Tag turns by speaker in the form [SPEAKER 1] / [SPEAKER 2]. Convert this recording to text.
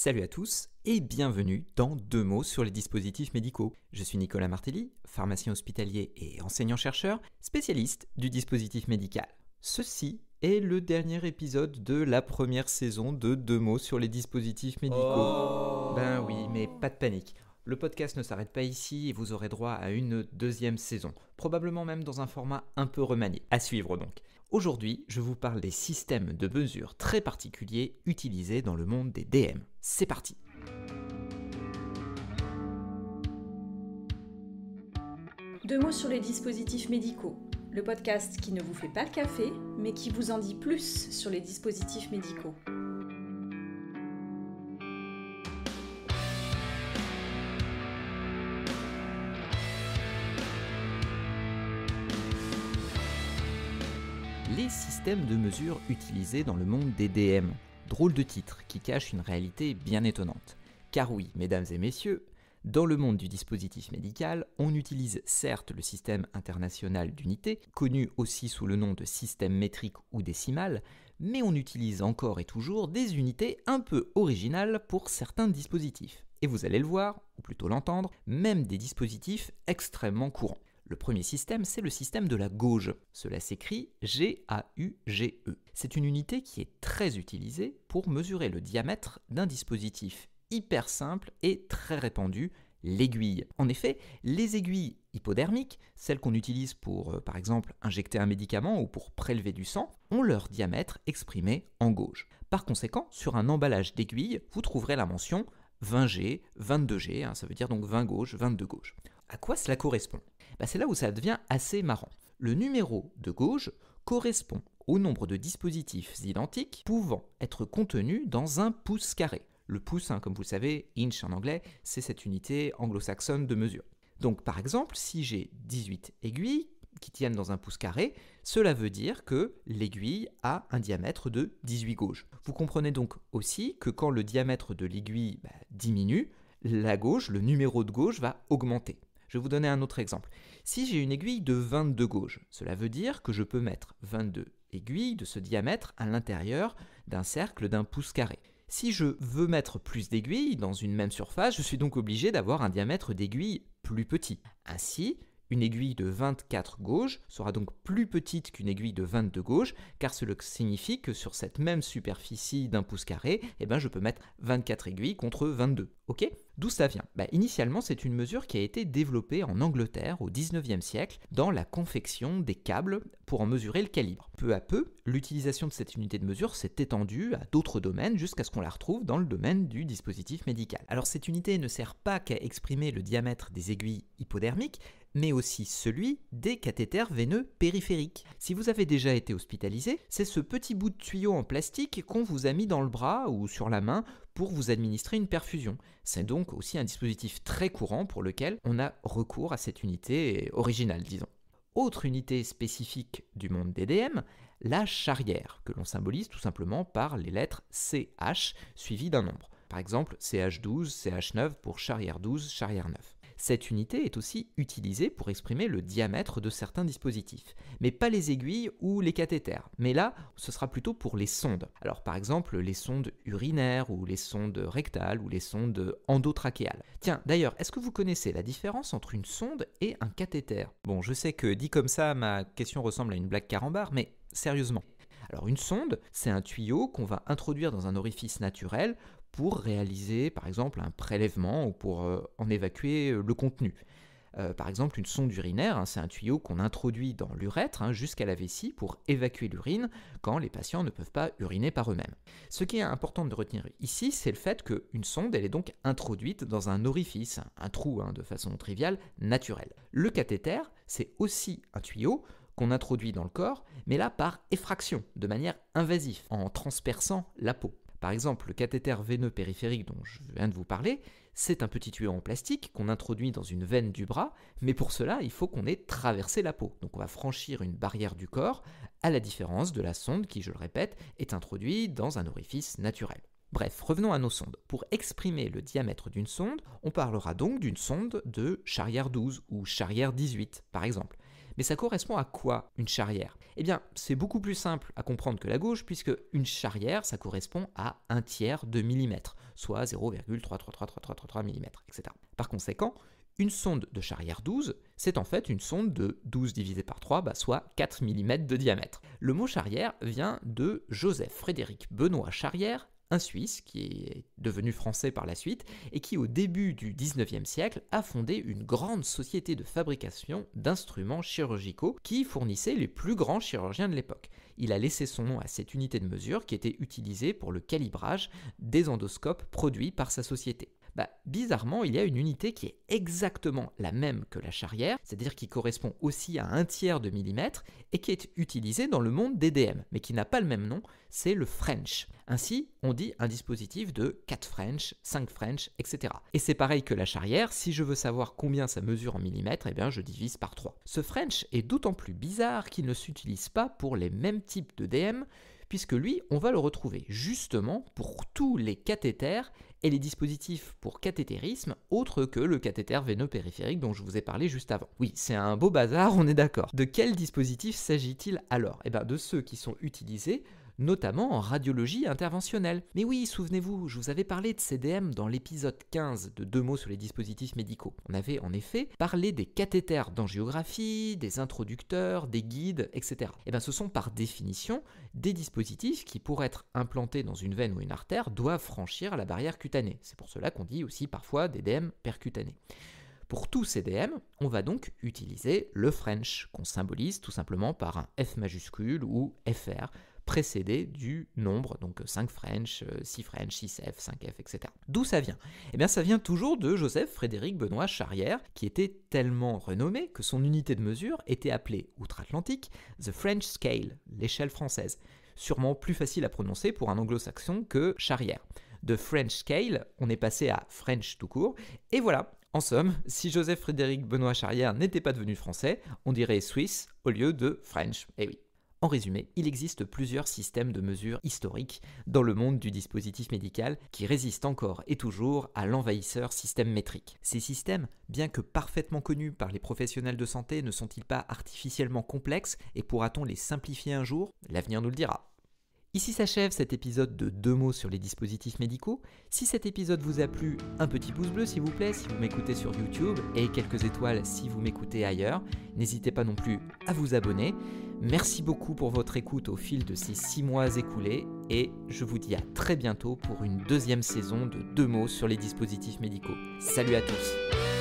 [SPEAKER 1] Salut à tous et bienvenue dans 2 mots sur les dispositifs médicaux. Je suis Nicolas Martelly, pharmacien hospitalier et enseignant-chercheur, spécialiste du dispositif médical. Ceci est le dernier épisode de la première saison de 2 mots sur les dispositifs médicaux. Ben oui, mais pas de panique. Le podcast ne s'arrête pas ici et vous aurez droit à une deuxième saison, probablement même dans un format un peu remanié. À suivre donc. Aujourd'hui, je vous parle des systèmes de mesure très particuliers utilisés dans le monde des DM. C'est parti!
[SPEAKER 2] Deux mots sur les dispositifs médicaux. Le podcast qui ne vous fait pas le café, mais qui vous en dit plus sur les dispositifs médicaux.
[SPEAKER 1] Les systèmes de mesure utilisés dans le monde des DM. Drôle de titre qui cache une réalité bien étonnante. Car oui, mesdames et messieurs, dans le monde du dispositif médical, on utilise certes le système international d'unités, connu aussi sous le nom de système métrique ou décimal, mais on utilise encore et toujours des unités un peu originales pour certains dispositifs. Et vous allez le voir, ou plutôt l'entendre, même des dispositifs extrêmement courants. Le premier système, c'est le système de la gauge. Cela s'écrit G-A-U-G-E. C'est une unité qui est très utilisée pour mesurer le diamètre d'un dispositif hyper simple et très répandu, l'aiguille. En effet, les aiguilles hypodermiques, celles qu'on utilise pour, par exemple, injecter un médicament ou pour prélever du sang, ont leur diamètre exprimé en gauge. Par conséquent, sur un emballage d'aiguilles, vous trouverez la mention 20G, 22G, ça veut dire donc 20 gauche, 22 gauche. À quoi cela correspond ? C'est là où ça devient assez marrant. Le numéro de gauge correspond au nombre de dispositifs identiques pouvant être contenus dans un pouce carré. Le pouce, comme vous le savez, inch en anglais, c'est cette unité anglo-saxonne de mesure. Donc par exemple, si j'ai 18 aiguilles qui tiennent dans un pouce carré, cela veut dire que l'aiguille a un diamètre de 18 gauges. Vous comprenez donc aussi que quand le diamètre de l'aiguille diminue, la gauge, le numéro de gauge va augmenter. Je vais vous donner un autre exemple. Si j'ai une aiguille de 22 gauges, cela veut dire que je peux mettre 22 aiguilles de ce diamètre à l'intérieur d'un cercle d'un pouce carré. Si je veux mettre plus d'aiguilles dans une même surface, je suis donc obligé d'avoir un diamètre d'aiguille plus petit. Ainsi, une aiguille de 24 gauges sera donc plus petite qu'une aiguille de 22 gauges, car cela signifie que sur cette même superficie d'un pouce carré, je peux mettre 24 aiguilles contre 22. Ok ? D'où ça vient ? Initialement, c'est une mesure qui a été développée en Angleterre au 19e siècle dans la confection des câbles pour en mesurer le calibre. Peu à peu, l'utilisation de cette unité de mesure s'est étendue à d'autres domaines jusqu'à ce qu'on la retrouve dans le domaine du dispositif médical. Alors cette unité ne sert pas qu'à exprimer le diamètre des aiguilles hypodermiques, mais aussi celui des cathéters veineux périphériques. Si vous avez déjà été hospitalisé, c'est ce petit bout de tuyau en plastique qu'on vous a mis dans le bras ou sur la main pour vous administrer une perfusion. C'est donc aussi un dispositif très courant pour lequel on a recours à cette unité originale, disons. Autre unité spécifique du monde des DM, la charrière, que l'on symbolise tout simplement par les lettres CH suivies d'un nombre. Par exemple, CH12, CH9 pour charrière 12, charrière 9. Cette unité est aussi utilisée pour exprimer le diamètre de certains dispositifs, mais pas les aiguilles ou les cathéters. Mais là, ce sera plutôt pour les sondes. Alors par exemple, les sondes urinaires ou les sondes rectales ou les sondes endotrachéales. Tiens, d'ailleurs, est-ce que vous connaissez la différence entre une sonde et un cathéter ? Bon, je sais que dit comme ça, ma question ressemble à une blague carambar, mais sérieusement. Alors une sonde, c'est un tuyau qu'on va introduire dans un orifice naturel pour réaliser par exemple un prélèvement ou pour en évacuer le contenu. Par exemple, une sonde urinaire, c'est un tuyau qu'on introduit dans l'urètre jusqu'à la vessie pour évacuer l'urine quand les patients ne peuvent pas uriner par eux-mêmes. Ce qui est important de retenir ici, c'est le fait qu'une sonde, elle est donc introduite dans un orifice, un trou de façon triviale, naturelle. Le cathéter, c'est aussi un tuyau qu'on introduit dans le corps, mais là par effraction, de manière invasive, en transperçant la peau. Par exemple, le cathéter veineux périphérique dont je viens de vous parler, c'est un petit tuyau en plastique qu'on introduit dans une veine du bras, mais pour cela, il faut qu'on ait traversé la peau. Donc on va franchir une barrière du corps, à la différence de la sonde qui, je le répète, est introduite dans un orifice naturel. Bref, revenons à nos sondes. Pour exprimer le diamètre d'une sonde, on parlera donc d'une sonde de charrière 12 ou charrière 18, par exemple. Mais ça correspond à quoi une charrière ? Eh bien, c'est beaucoup plus simple à comprendre que la gauche, puisque une charrière, ça correspond à 1/3 de millimètre, soit 0,33333 mm, etc. Par conséquent, une sonde de charrière 12, c'est en fait une sonde de 12 divisé par 3, soit 4 mm de diamètre. Le mot charrière vient de Joseph Frédéric Benoît Charrière, un Suisse qui est devenu français par la suite et qui au début du 19e siècle a fondé une grande société de fabrication d'instruments chirurgicaux qui fournissait les plus grands chirurgiens de l'époque. Il a laissé son nom à cette unité de mesure qui était utilisée pour le calibrage des endoscopes produits par sa société. Bizarrement, il y a une unité qui est exactement la même que la charrière, c'est-à-dire qui correspond aussi à 1/3 de millimètre et qui est utilisée dans le monde des DM, mais qui n'a pas le même nom, c'est le French. Ainsi, on dit un dispositif de 4 French, 5 French, etc. Et c'est pareil que la charrière, si je veux savoir combien ça mesure en millimètres, eh bien je divise par 3. Ce French est d'autant plus bizarre qu'il ne s'utilise pas pour les mêmes types de DM, puisque lui, on va le retrouver justement pour tous les cathéters et les dispositifs pour cathétérisme autres que le cathéter veineux périphérique dont je vous ai parlé juste avant. Oui, c'est un beau bazar, on est d'accord. De quel dispositif s'agit-il alors ? Eh bien, de ceux qui sont utilisés notamment en radiologie interventionnelle. Mais oui, souvenez-vous, je vous avais parlé de CDM dans l'épisode 15 de 2 mots sur les dispositifs médicaux. On avait en effet parlé des cathéters d'angiographie, des introducteurs, des guides, etc. Et bien ce sont par définition des dispositifs qui, pour être implantés dans une veine ou une artère, doivent franchir la barrière cutanée. C'est pour cela qu'on dit aussi parfois des DM percutanés. Pour tous ces DM, on va donc utiliser le French, qu'on symbolise tout simplement par un F majuscule ou FR, précédé du nombre, donc 5 French, 6 French, 6F, 5F, etc. D'où ça vient ? Eh bien ça vient toujours de Joseph Frédéric Benoît Charrière, qui était tellement renommé que son unité de mesure était appelée outre-Atlantique The French Scale, l'échelle française. Sûrement plus facile à prononcer pour un anglo-saxon que Charrière. De French Scale, on est passé à French tout court, et voilà. En somme, si Joseph Frédéric Benoît Charrière n'était pas devenu français, on dirait Suisse au lieu de French. Eh oui. En résumé, il existe plusieurs systèmes de mesure historiques dans le monde du dispositif médical qui résistent encore et toujours à l'envahisseur système métrique. Ces systèmes, bien que parfaitement connus par les professionnels de santé, ne sont-ils pas artificiellement complexes et pourra-t-on les simplifier un jour ? L'avenir nous le dira. Ici s'achève cet épisode de 2 mots sur les dispositifs médicaux. Si cet épisode vous a plu, un petit pouce bleu s'il vous plaît si vous m'écoutez sur YouTube et quelques étoiles si vous m'écoutez ailleurs. N'hésitez pas non plus à vous abonner. Merci beaucoup pour votre écoute au fil de ces 6 mois écoulés et je vous dis à très bientôt pour une 2e saison de 2 mots sur les dispositifs médicaux. Salut à tous!